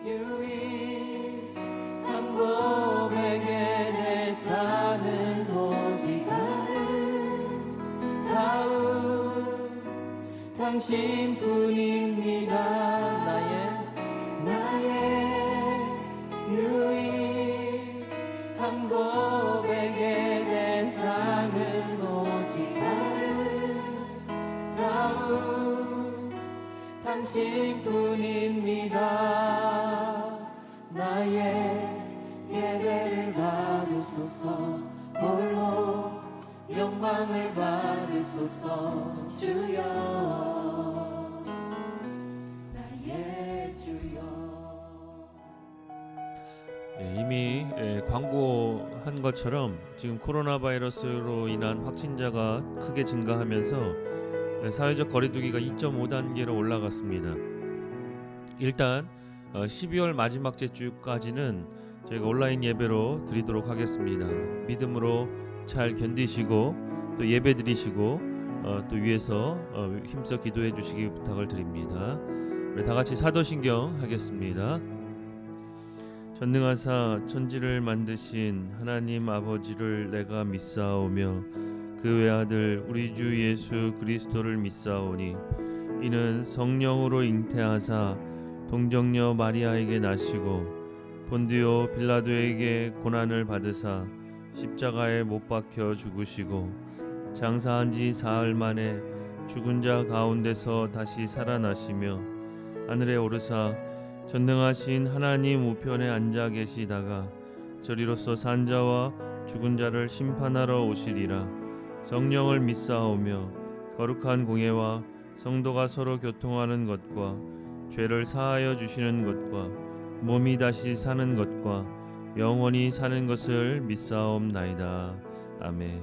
유일한 고백에 대사는 오직 아름다운 당신뿐입니다. 나의 유일한 고백의 대상은 오직 아름다운 당신뿐입니다. 나의 예배를 받으소서. 홀로 영광을 받으소서. 주여, 나의 주여. 이미 광고한 것처럼 지금 코로나 바이러스로 인한 확진자가 크게 증가하면서 사회적 거리두기가 2.5단계로 올라갔습니다. 일단 12월 마지막 주까지는 저희가 온라인 예배로 드리도록 하겠습니다. 믿음으로 잘 견디시고 또 예배 드리시고 또 위에서 힘써 기도해 주시기 부탁을 드립니다. 우리 다 같이 사도신경 하겠습니다. 전능하사 천지를 만드신 하나님 아버지를 내가 믿사오며 그 외아들 우리 주 예수 그리스도를 믿사오니 이는 성령으로 잉태하사 동정녀 마리아에게 나시고 본디오 빌라도에게 고난을 받으사 십자가에 못 박혀 죽으시고 장사한 지 사흘 만에 죽은 자 가운데서 다시 살아나시며 하늘에 오르사 전능하신 하나님 우편에 앉아 계시다가 저리로서 산 자와 죽은 자를 심판하러 오시리라. 성령을 믿사오며 거룩한 공예와 성도가 서로 교통하는 것과 죄를 사하여 주시는 것과 몸이 다시 사는 것과 영원히 사는 것을 믿사옵나이다. 아멘.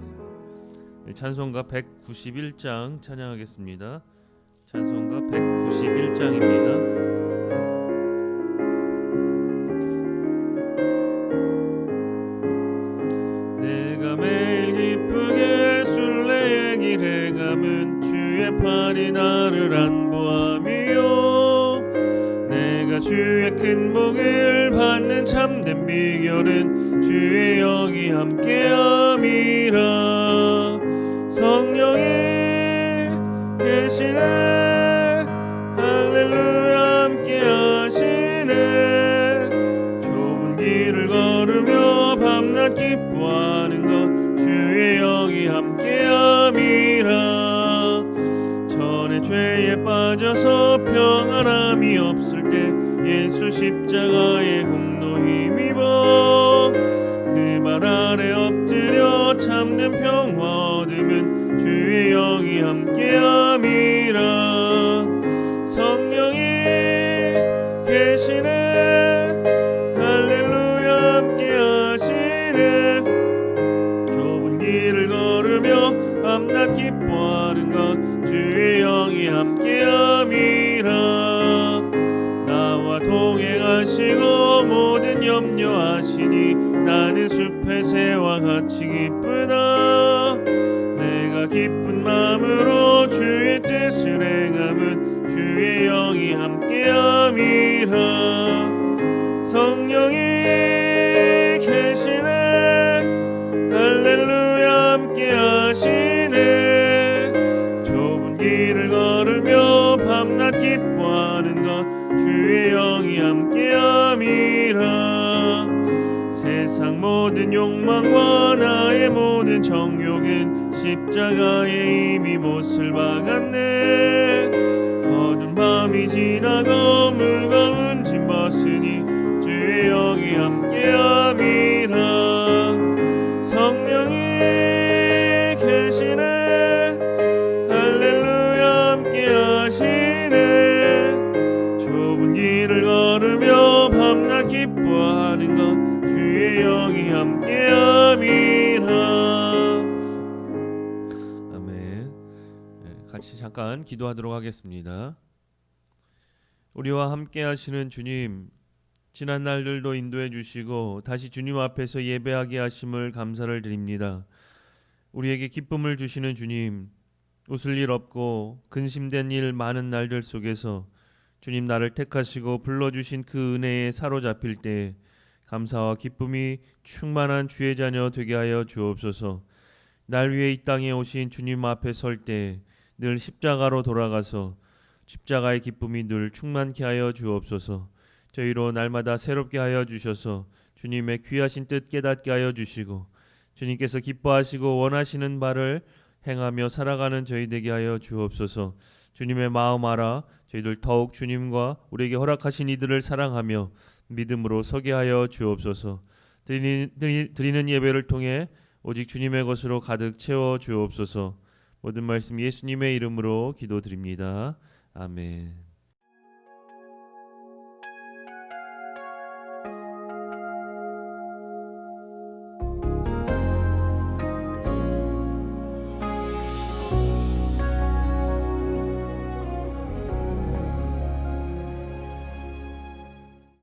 찬송가 191장 찬양하겠습니다. 찬송가 191장입니다. 내가 매일 기쁘게 순례의 길 행함은 주의 팔이 나를 안보함이요 내가 주의 큰 복을 받는 참된 비결은 주의 영이 함께함이라. 성령이 계시네 할렐루야 함께하시네 좁은 길을 걸으며 밤낮 기뻐하는 것 주의 영이 함께함이라. 전에 죄에 빠져서 평안함이 없을 때 예수 십자가의 공로 힘입어 그 발 아래 엎드려 참된 평화 얻음은 주의 영이 함께함이라. 성령이 계시네 할렐루야 함께하시네 좁은 길을 걸으며 밤낮 기뻐하는 것 주의 영이 함께함이라. 나와 동행하시고 모든 염려하시니 나는 숲의 새와 같이 기쁘다. 내가 기쁜 마음으로 주의 뜻을 행함은 주의 영이 함께함이라. 성령이 계시네 할렐루야 함께하시네 좁은 길을 걸으며 밤낮 기뻐하는 것 주의 영이 함께함이라. 세상 모든 욕망과 나의 모든 정욕은 십자가에 이미 못을 박았네. 어두운 밤이 지나고 무거운 짐 벗으니 주의 영이 함께함이라. 성령이 계시네 할렐루야 함께하시네 좁은 길을 걸으며 밤낮 기뻐하는 것 주의 영이 함께함이라. 아멘. 같이 잠깐 기도하도록 하겠습니다. 우리와 함께하시는 주님, 지난 날들도 인도해 주시고 다시 주님 앞에서 예배하게 하심을 감사를 드립니다. 우리에게 기쁨을 주시는 주님, 웃을 일 없고 근심된 일 많은 날들 속에서 주님 나를 택하시고 불러주신 그 은혜에 사로잡힐 때 감사와 기쁨이 충만한 주의 자녀 되게 하여 주옵소서. 날 위해 이 땅에 오신 주님 앞에 설 때 늘 십자가로 돌아가서 십자가의 기쁨이 늘 충만케 하여 주옵소서. 저희로 날마다 새롭게 하여 주셔서 주님의 귀하신 뜻 깨닫게 하여 주시고 주님께서 기뻐하시고 원하시는 바를 행하며 살아가는 저희 되게 하여 주옵소서. 주님의 마음 알아 저희들 더욱 주님과 우리에게 허락하신 이들을 사랑하며 믿음으로 서게 하여 주옵소서. 드리는 예배를 통해 오직 주님의 것으로 가득 채워 주옵소서. 모든 말씀 예수님의 이름으로 기도드립니다. 아멘.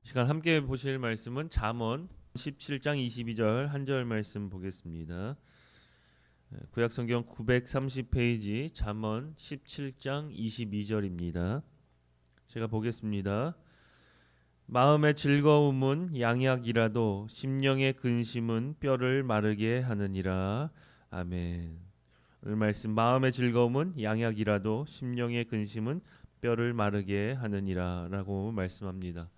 시간 함께 보실 말씀은 잠언 17장 22절 한 절 말씀 보겠습니다. 구약성경 930페이지 잠언 17장 22절입니다. 제가 보겠습니다. 마음의 즐거움은 양약이라도 심령의 근심은 뼈를 마르게 하느니라. 아멘. 오늘 말씀 마음의 즐거움은 양약이라도 심령의 근심은 뼈를 마르게 하느니라 라고 말씀합니다.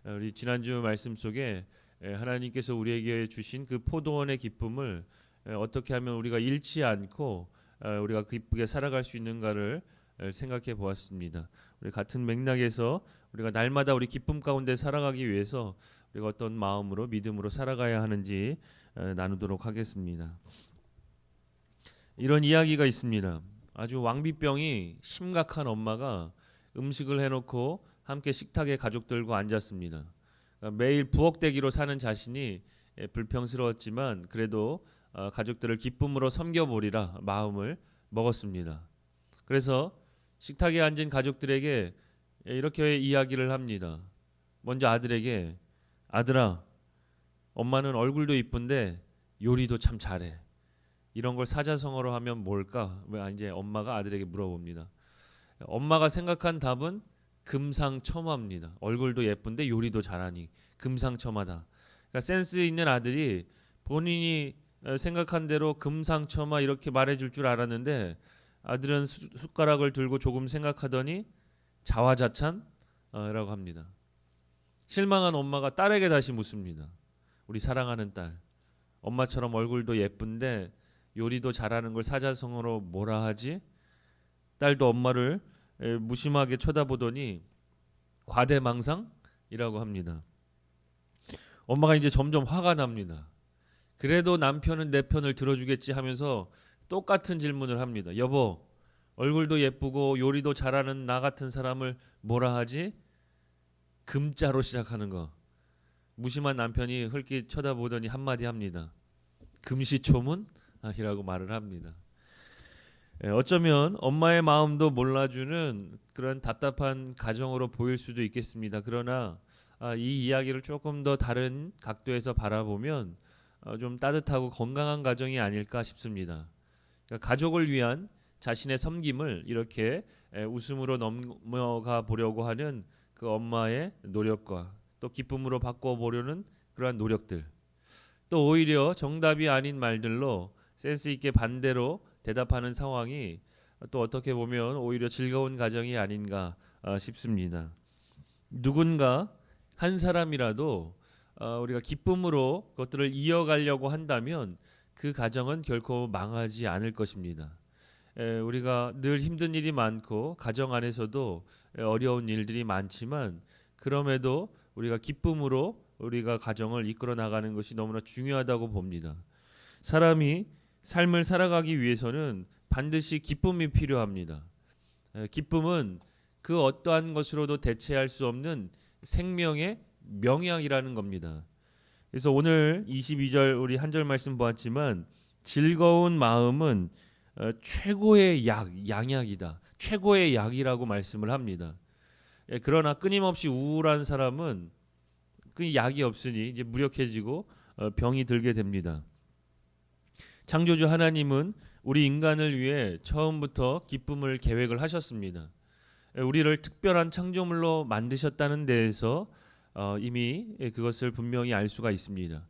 우리 지난주 말씀 속에 하나님께서 우리에게 주신 그 포도원의 기쁨을 어떻게 하면 우리가 잃지 않고 우리가 기쁘게 살아갈 수 있는가를 생각해 보았습니다. 우리 같은 맥락에서 우리가 날마다 우리 기쁨 가운데 살아가기 위해서 우리가 어떤 마음으로 믿음으로 살아가야 하는지 나누도록 하겠습니다. 이런 이야기가 있습니다. 아주 왕비병이 심각한 엄마가 음식을 해놓고 함께 식탁에 가족들과 앉았습니다. 매일 부엌대기로 사는 자신이 불평스러웠지만 그래도 가족들을 기쁨으로 섬겨보리라 마음을 먹었습니다. 그래서 식탁에 앉은 가족들에게 이렇게 이야기를 합니다. 먼저 아들에게 아들아, 엄마는 얼굴도 이쁜데 요리도 참 잘해. 이런 걸 사자성어로 하면 뭘까? 이제 엄마가 아들에게 물어봅니다. 엄마가 생각한 답은 금상첨화입니다. 얼굴도 예쁜데 요리도 잘하니 금상첨화다. 그러니까 센스 있는 아들이 본인이 생각한 대로 금상첨화 이렇게 말해줄 줄 알았는데 아들은 숟가락을 들고 조금 생각하더니 자화자찬라고 합니다. 실망한 엄마가 딸에게 다시 묻습니다. 우리 사랑하는 딸, 엄마처럼 얼굴도 예쁜데 요리도 잘하는 걸 사자성어로 뭐라 하지? 딸도 엄마를 무심하게 쳐다보더니 과대망상이라고 합니다. 엄마가 이제 점점 화가 납니다. 그래도 남편은 내 편을 들어주겠지 하면서 똑같은 질문을 합니다. 여보, 얼굴도 예쁘고 요리도 잘하는 나 같은 사람을 뭐라 하지? 금자로 시작하는 거. 무심한 남편이 흘낏 쳐다보더니 한마디 합니다. 금시초문이라고 말을 합니다. 어쩌면 엄마의 마음도 몰라주는 그런 답답한 가정으로 보일 수도 있겠습니다. 그러나 이 이야기를 조금 더 다른 각도에서 바라보면 좀 따뜻하고 건강한 가정이 아닐까 싶습니다. 그러니까 가족을 위한 자신의 섬김을 이렇게 웃음으로 넘어가 보려고 하는 그 엄마의 노력과 또 기쁨으로 바꿔보려는 그러한 노력들, 또 오히려 정답이 아닌 말들로 센스 있게 반대로 대답하는 상황이 또 어떻게 보면 오히려 즐거운 가정이 아닌가 싶습니다. 누군가 한 사람이라도 우리가 기쁨으로 그것들을 이어가려고 한다면 그 가정은 결코 망하지 않을 것입니다. 우리가 늘 힘든 일이 많고 가정 안에서도 어려운 일들이 많지만 그럼에도 우리가 기쁨으로 우리가 가정을 이끌어 나가는 것이 너무나 중요하다고 봅니다. 사람이 삶을 살아가기 위해서는 반드시 기쁨이 필요합니다. 기쁨은 그 어떠한 것으로도 대체할 수 없는 생명의 명약이라는 겁니다. 그래서 오늘 22절 우리 한 절 말씀 보았지만 즐거운 마음은 최고의 양약이다. 최고의 약이라고 말씀을 합니다. 그러나 끊임없이 우울한 사람은 그 약이 없으니 이제 무력해지고 병이 들게 됩니다. 창조주 하나님은 우리 인간을 위해 처음부터 기쁨을 계획을 하셨습니다. 우리를 특별한 창조물로 만드셨다는 데에서 이미 그것을 분명히 알 수가 있습니다.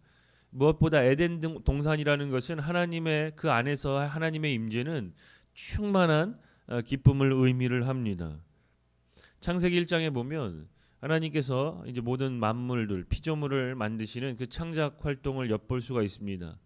무엇보다 에덴 동산이라는 것은 하나님의 그 안에서 하나님의 임재는 충만한 기쁨을 의미를 합니다. 창세기 1장에 보면 하나님께서 이제 모든 만물들, 피조물을 만드시는 그 창작 활동을 엿볼 수가 있습니다.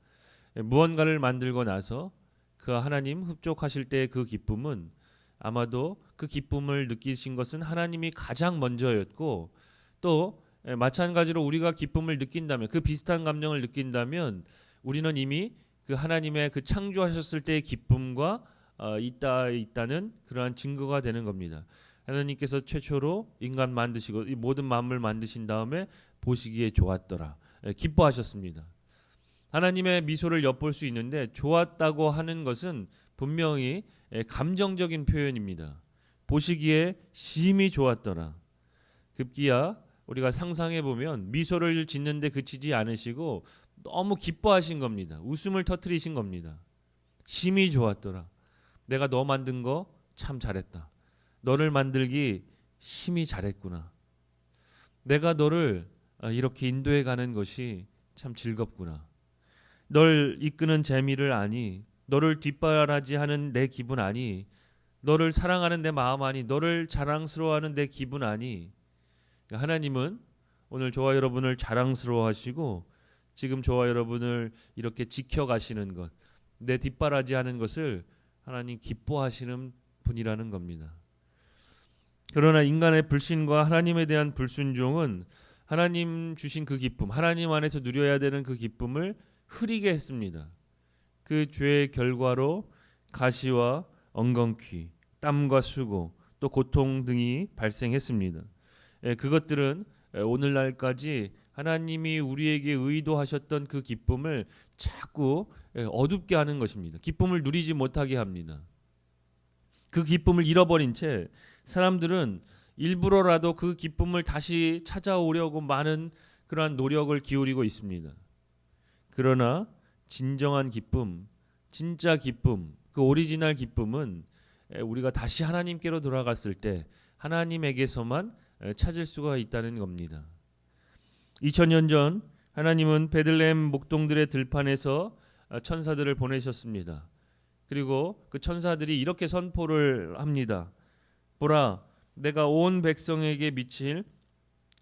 무언가를 만들고 나서 그 하나님 흡족하실 때의 그 기쁨은 아마도 그 기쁨을 느끼신 것은 하나님이 가장 먼저였고, 또 마찬가지로 우리가 기쁨을 느낀다면, 그 비슷한 감정을 느낀다면 우리는 이미 그 하나님의 그 창조하셨을 때의 기쁨과 있다는 그러한 증거가 되는 겁니다. 하나님께서 최초로 인간 만드시고 이 모든 만물 만드신 다음에 보시기에 좋았더라, 기뻐하셨습니다. 하나님의 미소를 엿볼 수 있는데 좋았다고 하는 것은 분명히 감정적인 표현입니다. 보시기에 심히 좋았더라. 급기야 우리가 상상해 보면 미소를 짓는데 그치지 않으시고 너무 기뻐하신 겁니다. 웃음을 터뜨리신 겁니다. 심히 좋았더라. 내가 너 만든 거 참 잘했다. 너를 만들기 심히 잘했구나. 내가 너를 이렇게 인도해 가는 것이 참 즐겁구나. 널 이끄는 재미를 아니, 너를 뒷바라지하는 내 기분 아니, 너를 사랑하는 내 마음 아니, 너를 자랑스러워하는 내 기분 아니. 하나님은 오늘 저와 여러분을 자랑스러워하시고 지금 저와 여러분을 이렇게 지켜가시는 것, 내 뒷바라지하는 것을 하나님 기뻐하시는 분이라는 겁니다. 그러나 인간의 불신과 하나님에 대한 불순종은 하나님 주신 그 기쁨, 하나님 안에서 누려야 되는 그 기쁨을 흐리게 했습니다. 그 죄의 결과로 가시와 엉겅퀴, 땀과 수고, 또 고통 등이 발생했습니다. 그것들은 오늘날까지 하나님이 우리에게 의도하셨던 그 기쁨을 자꾸 어둡게 하는 것입니다. 기쁨을 누리지 못하게 합니다. 그 기쁨을 잃어버린 채 사람들은 일부러라도 그 기쁨을 다시 찾아오려고 많은 그러한 노력을 기울이고 있습니다. 그러나 진정한 기쁨, 진짜 기쁨, 그 오리지널 기쁨은 우리가 다시 하나님께로 돌아갔을 때 하나님에게서만 찾을 수가 있다는 겁니다. 2000년 전 하나님은 베들레헴 목동들의 들판에서 천사들을 보내셨습니다. 그리고 그 천사들이 이렇게 선포를 합니다. 보라, 내가 온 백성에게 미칠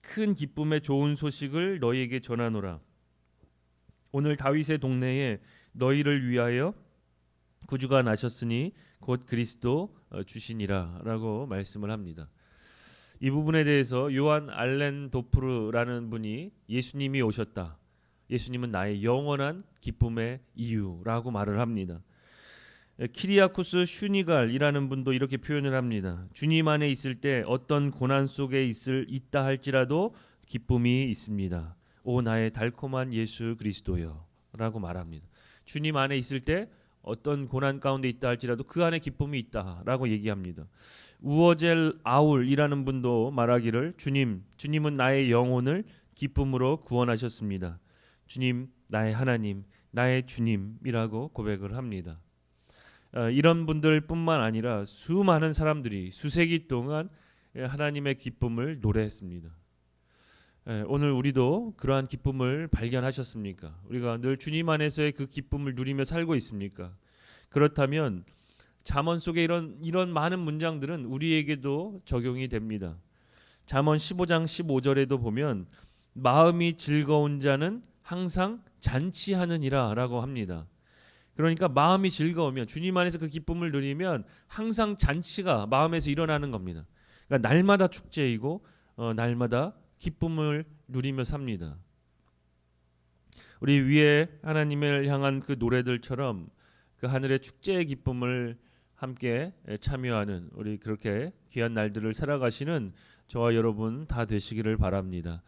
큰 기쁨의 좋은 소식을 너희에게 전하노라. 오늘 다윗의 동네에 너희를 위하여 구주가 나셨으니 곧 그리스도 주시니라 라고 말씀을 합니다. 이 부분에 대해서 요한 알렌 도프르라는 분이 예수님이 오셨다, 예수님은 나의 영원한 기쁨의 이유라고 말을 합니다. 키리아쿠스 슈니갈이라는 분도 이렇게 표현을 합니다. 주님 안에 있을 때 어떤 고난 속에 있다 할지라도 기쁨이 있습니다. 오 나의 달콤한 예수 그리스도여 라고 말합니다. 주님 안에 있을 때 어떤 고난 가운데 있다 할지라도 그 안에 기쁨이 있다라고 얘기합니다. 우어젤 아울이라는 분도 말하기를 주님은 나의 영혼을 기쁨으로 구원하셨습니다. 주님, 나의 하나님, 나의 주님이라고 고백을 합니다. 이런 분들뿐만 아니라 수많은 사람들이 수세기 동안 하나님의 기쁨을 노래했습니다. 오늘 우리도 그러한 기쁨을 발견하셨습니까? 우리가 늘 주님 안에서의 그 기쁨을 누리며 살고 있습니까? 그렇다면 잠언 속에 이런 많은 문장들은 우리에게도 적용이 됩니다. 잠언 15장 15절에도 보면 마음이 즐거운 자는 항상 잔치하느니라 라고 합니다. 그러니까 마음이 즐거우면, 주님 안에서 그 기쁨을 누리면 항상 잔치가 마음에서 일어나는 겁니다. 그러니까 날마다 축제이고 날마다 기쁨을 누리며 삽니다. 우리 위에 하나님을 향한 그 노래들처럼 그 하늘의 축제의 기쁨을 함께 참여하는 우리 그렇게 귀한 날들을 살아가시는 저와 여러분 다 되시기를 바랍니다.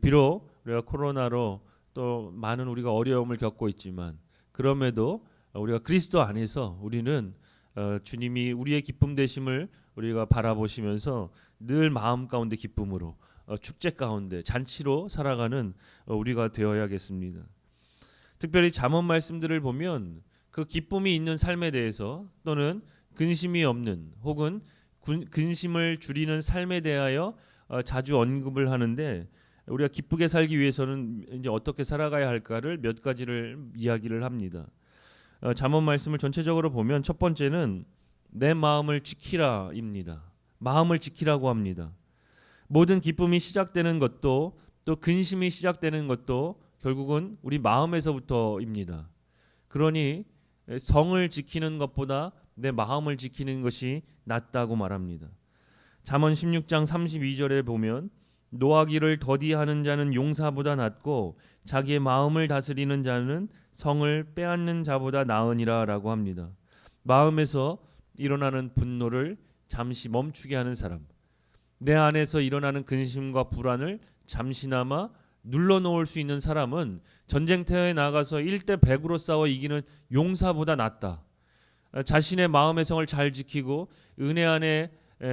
비록 우리가 코로나로 또 많은 우리가 어려움을 겪고 있지만 그럼에도 우리가 그리스도 안에서 우리는 주님이 우리의 기쁨 되심을 우리가 바라보시면서 늘 마음 가운데 기쁨으로 축제 가운데 잔치로 살아가는 우리가 되어야겠습니다. 특별히 잠언 말씀들을 보면 그 기쁨이 있는 삶에 대해서 또는 근심이 없는 혹은 근심을 줄이는 삶에 대하여 자주 언급을 하는데 우리가 기쁘게 살기 위해서는 이제 어떻게 살아가야 할까를 몇 가지를 이야기를 합니다. 잠언 말씀을 전체적으로 보면 첫 번째는 내 마음을 지키라입니다. 마음을 지키라고 합니다. 모든 기쁨이 시작되는 것도 또 근심이 시작되는 것도 결국은 우리 마음에서부터입니다. 그러니 성을 지키는 것보다 내 마음을 지키는 것이 낫다고 말합니다. 잠언 16장 32절에 보면 노하기를 더디하는 자는 용사보다 낫고 자기의 마음을 다스리는 자는 성을 빼앗는 자보다 나으니라라고 합니다. 마음에서 일어나는 분노를 잠시 멈추게 하는 사람, 내 안에서 일어나는 근심과 불안을 잠시나마 눌러놓을 수 있는 사람은 전쟁터에 나가서 1대 100으로 싸워 이기는 용사보다 낫다. 자신의 마음의 성을 잘 지키고 은혜 안에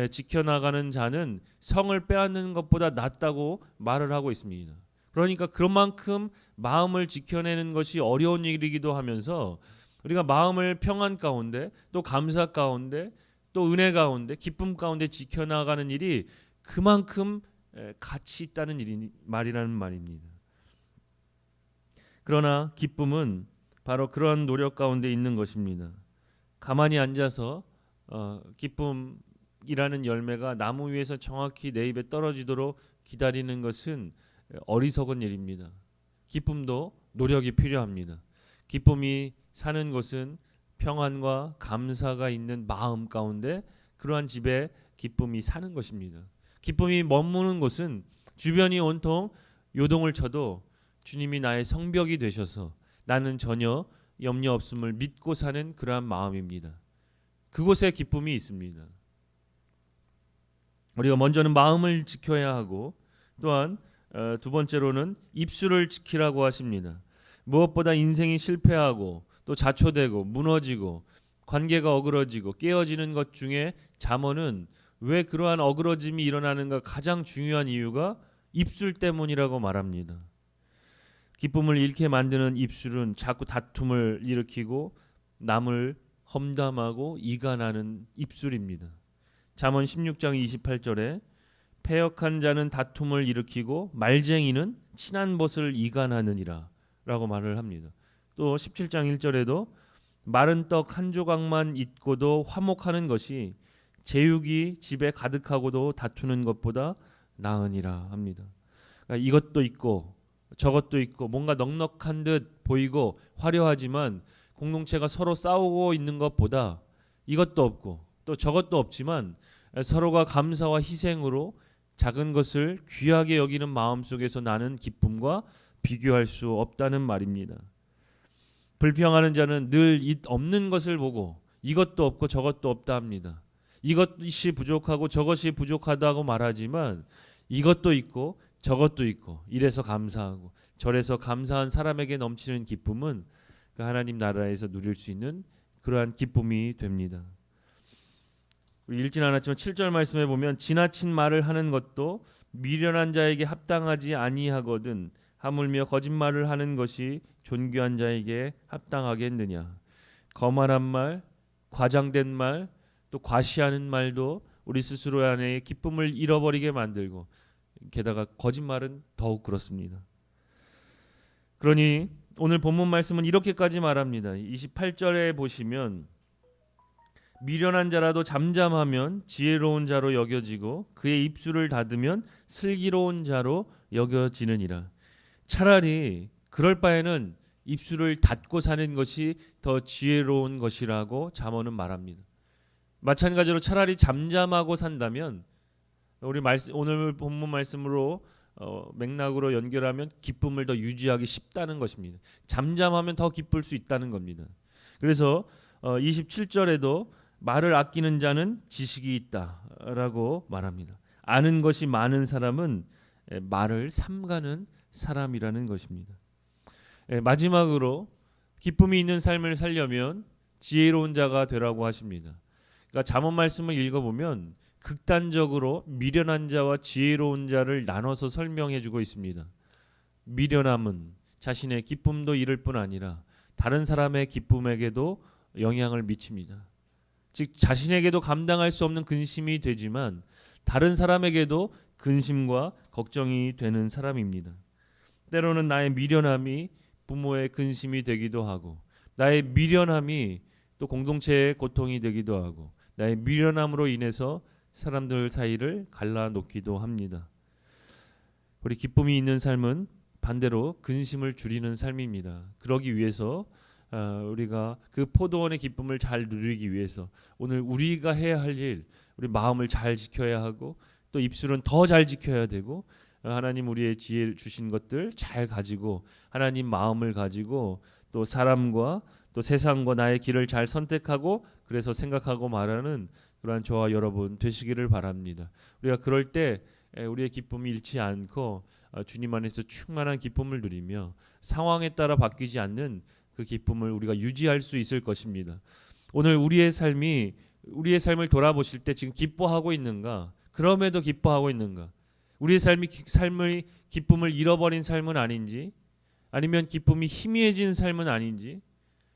지켜나가는 자는 성을 빼앗는 것보다 낫다고 말을 하고 있습니다. 그러니까 그만큼 마음을 지켜내는 것이 어려운 일이기도 하면서 우리가 마음을 평안 가운데 또 감사 가운데 또 은혜 가운데 기쁨 가운데 지켜나가는 일이 그만큼 가치 있다는 말이라는 말입니다. 그러나 기쁨은 바로 그런 노력 가운데 있는 것입니다. 가만히 앉아서 기쁨이라는 열매가 나무 위에서 정확히 내 입에 떨어지도록 기다리는 것은 어리석은 일입니다. 기쁨도 노력이 필요합니다. 기쁨이 사는 곳은 평안과 감사가 있는 마음 가운데 그러한 집에 기쁨이 사는 것입니다. 기쁨이 머무는 곳은 주변이 온통 요동을 쳐도 주님이 나의 성벽이 되셔서 나는 전혀 염려 없음을 믿고 사는 그러한 마음입니다. 그곳에 기쁨이 있습니다. 우리가 먼저는 마음을 지켜야 하고 또한 두 번째로는 입술을 지키라고 하십니다. 무엇보다 인생이 실패하고 또 자초되고 무너지고 관계가 어그러지고 깨어지는 것 중에 잠언은 왜 그러한 어그러짐이 일어나는가 가장 중요한 이유가 입술 때문이라고 말합니다. 기쁨을 잃게 만드는 입술은 자꾸 다툼을 일으키고 남을 험담하고 이간하는 입술입니다. 잠언 16장 28절에 패역한 자는 다툼을 일으키고 말쟁이는 친한 벗을 이간하느니라 라고 말을 합니다. 또 17장 1절에도 마른 떡 한 조각만 있고도 화목하는 것이 제육이 집에 가득하고도 다투는 것보다 나으니라 합니다. 그러니까 이것도 있고 저것도 있고 뭔가 넉넉한 듯 보이고 화려하지만 공동체가 서로 싸우고 있는 것보다 이것도 없고 또 저것도 없지만 서로가 감사와 희생으로 작은 것을 귀하게 여기는 마음 속에서 나는 기쁨과 비교할 수 없다는 말입니다. 불평하는 자는 늘 없는 것을 보고 이것도 없고 저것도 없다 합니다. 이것이 부족하고 저것이 부족하다고 말하지만 이것도 있고 저것도 있고 이래서 감사하고 저래서 감사한 사람에게 넘치는 기쁨은 그 하나님 나라에서 누릴 수 있는 그러한 기쁨이 됩니다. 우리 읽진 않았지만 7절 말씀에 보면 지나친 말을 하는 것도 미련한 자에게 합당하지 아니하거든 하물며 거짓말을 하는 것이 존귀한 자에게 합당하겠느냐. 거만한 말, 과장된 말, 또 과시하는 말도 우리 스스로 안에 기쁨을 잃어버리게 만들고 게다가 거짓말은 더욱 그렇습니다. 그러니 오늘 본문 말씀은 이렇게까지 말합니다. 28절에 보시면 미련한 자라도 잠잠하면 지혜로운 자로 여겨지고 그의 입술을 닫으면 슬기로운 자로 여겨지느니라. 차라리 그럴 바에는 입술을 닫고 사는 것이 더 지혜로운 것이라고 잠언은 말합니다. 마찬가지로 차라리 잠잠하고 산다면 우리 오늘 본문 말씀으로 맥락으로 연결하면 기쁨을 더 유지하기 쉽다는 것입니다. 잠잠하면 더 기쁠 수 있다는 겁니다. 그래서 27절에도 말을 아끼는 자는 지식이 있다라고 말합니다. 아는 것이 많은 사람은 말을 삼가는 사람이라는 것입니다. 마지막으로 기쁨이 있는 삶을 살려면 지혜로운 자가 되라고 하십니다. 그러니까 잠언 말씀을 읽어보면 극단적으로 미련한 자와 지혜로운 자를 나눠서 설명해주고 있습니다. 미련함은 자신의 기쁨도 잃을 뿐 아니라 다른 사람의 기쁨에게도 영향을 미칩니다. 즉 자신에게도 감당할 수 없는 근심이 되지만 다른 사람에게도 근심과 걱정이 되는 사람입니다. 때로는 나의 미련함이 부모의 근심이 되기도 하고, 나의 미련함이 또 공동체의 고통이 되기도 하고, 나의 미련함으로 인해서 사람들 사이를 갈라놓기도 합니다. 우리 기쁨이 있는 삶은 반대로 근심을 줄이는 삶입니다. 그러기 위해서 우리가 그 포도원의 기쁨을 잘 누리기 위해서 오늘 우리가 해야 할 일, 우리 마음을 잘 지켜야 하고 또 입술은 더 잘 지켜야 되고, 하나님 우리의 지혜 주신 것들 잘 가지고 하나님 마음을 가지고 또 사람과 또 세상과 나의 길을 잘 선택하고 그래서 생각하고 말하는 그러한 저와 여러분 되시기를 바랍니다. 우리가 그럴 때 우리의 기쁨이 잃지 않고 주님 안에서 충만한 기쁨을 누리며 상황에 따라 바뀌지 않는 그 기쁨을 우리가 유지할 수 있을 것입니다. 오늘 우리의 삶을 돌아보실 때 지금 기뻐하고 있는가? 그럼에도 기뻐하고 있는가? 우리의 삶의 기쁨을 잃어버린 삶은 아닌지, 아니면 기쁨이 희미해진 삶은 아닌지,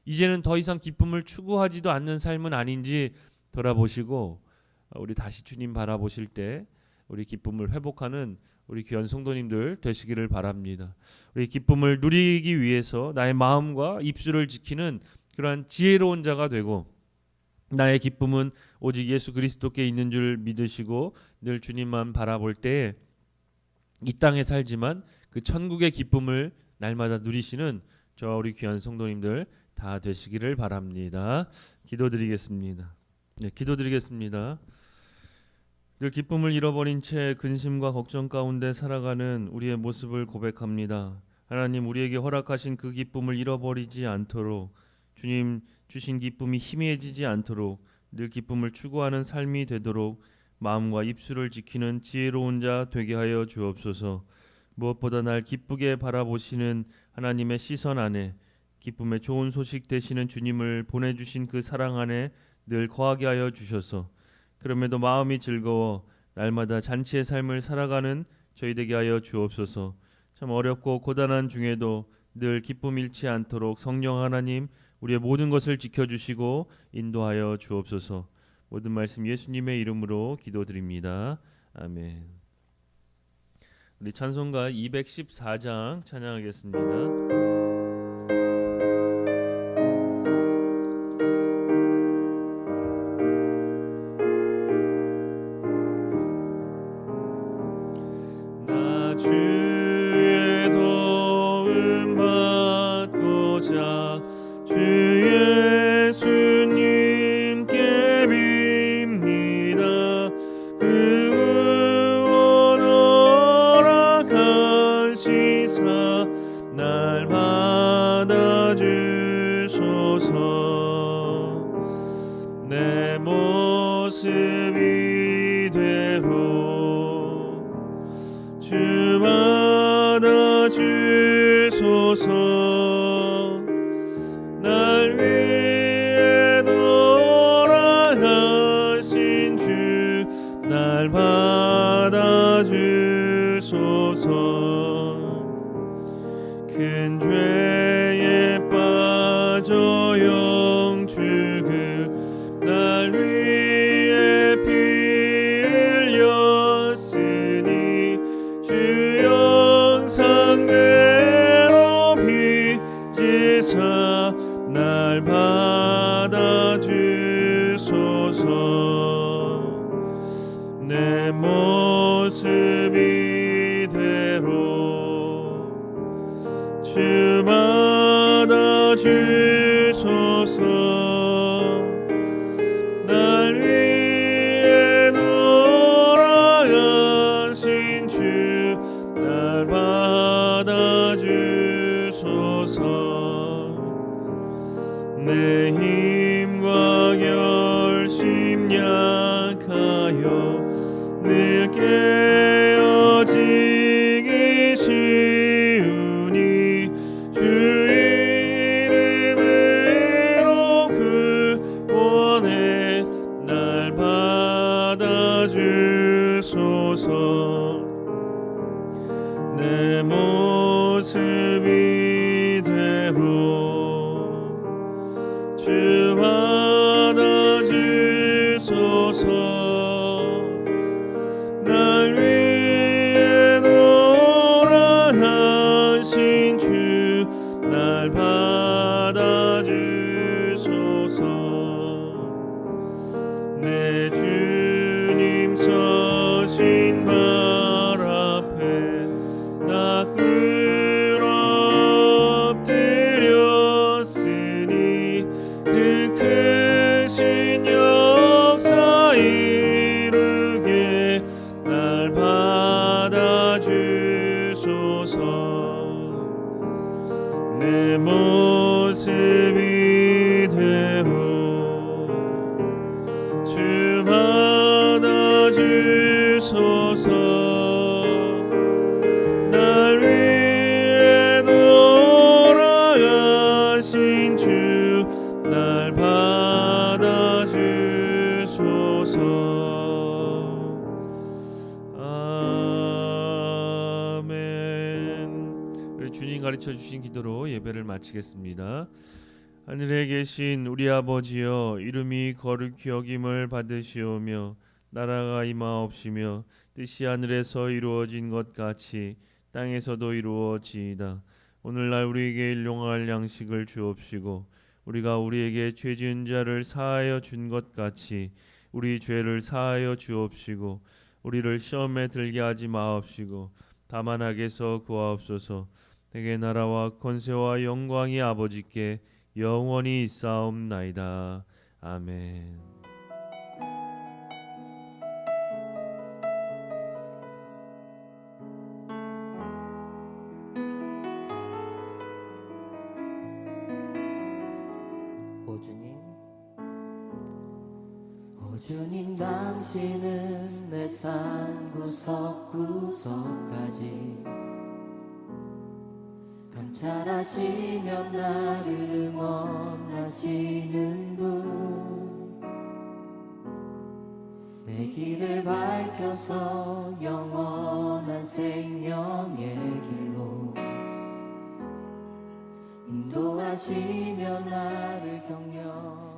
이제는 더 이상 기쁨을 추구하지도 않는 삶은 아닌지 돌아보시고 우리 다시 주님 바라보실 때 우리 기쁨을 회복하는 우리 귀한 성도님들 되시기를 바랍니다. 우리 기쁨을 누리기 위해서 나의 마음과 입술을 지키는 그러한 지혜로운 자가 되고, 나의 기쁨은 오직 예수 그리스도께 있는 줄 믿으시고 늘 주님만 바라볼 때에 이 땅에 살지만 그 천국의 기쁨을 날마다 누리시는 저와 우리 귀한 성도님들 다 되시기를 바랍니다. 기도드리겠습니다. 네, 기도드리겠습니다. 늘 기쁨을 잃어버린 채 근심과 걱정 가운데 살아가는 우리의 모습을 고백합니다. 하나님, 우리에게 허락하신 그 기쁨을 잃어버리지 않도록, 주님 주신 기쁨이 희미해지지 않도록 늘 기쁨을 추구하는 삶이 되도록 마음과 입술을 지키는 지혜로운 자 되게 하여 주옵소서. 무엇보다 날 기쁘게 바라보시는 하나님의 시선 안에, 기쁨의 좋은 소식 되시는 주님을 보내주신 그 사랑 안에 늘 거하게 하여 주셔서 그럼에도 마음이 즐거워 날마다 잔치의 삶을 살아가는 저희 되게 하여 주옵소서. 참 어렵고 고단한 중에도 늘 기쁨 잃지 않도록 성령 하나님 우리의 모든 것을 지켜주시고 인도하여 주옵소서. 모든 말씀 예수님의 이름으로 기도드립니다. 아멘. 우리 찬송가 214장 찬양하겠습니다. 주의 도움 받고자 주 예수님께 빕니다. 그 구원 허락하시사 날 받아주소서. 내 모습 이대로 주 받아주소서. 날 위해 돌아가신 주 날 받아주소서. 큰 죄에 빠져 영죽을 날 위해 피 흘렸으니 주 영상대로 빚으사 날 받아주소서. 내 모습 이대로 주 받아주소서. 날 위해 돌아가신 주 날 받아주소서. 내 힘과 결심 약하여 늘 깨어지기 쉬우니 주 이름으로 구원해 날 받아주소서. 내 모습 이대로 주 받아주소서. 주소서. 날 위해 돌아가신 주 날 받아주소서. 아멘. 우리 주님 가르쳐 주신 기도로 예배를 마치겠습니다. 하늘에 계신 우리 아버지여, 이름이 거룩히 여김을 받으시오며 나라가 임하옵시며 뜻이 하늘에서 이루어진 것 같이 땅에서도 이루어지이다. 오늘날 우리에게 일용할 양식을 주옵시고 우리가 우리에게 죄 지은 자를 사하여 준 것 같이 우리 죄를 사하여 주옵시고 우리를 시험에 들게 하지 마옵시고 다만 악에서 구하옵소서. 내게 나라와 권세와 영광이 아버지께 영원히 있사옵나이다. 아멘. 오 주님, 당신은 내 삶 구석구석까지 감찰하시며 나를 응원하시는 분, 내 길을 밝혀서 영원한 생명의 길로 인도하시며 나를 격려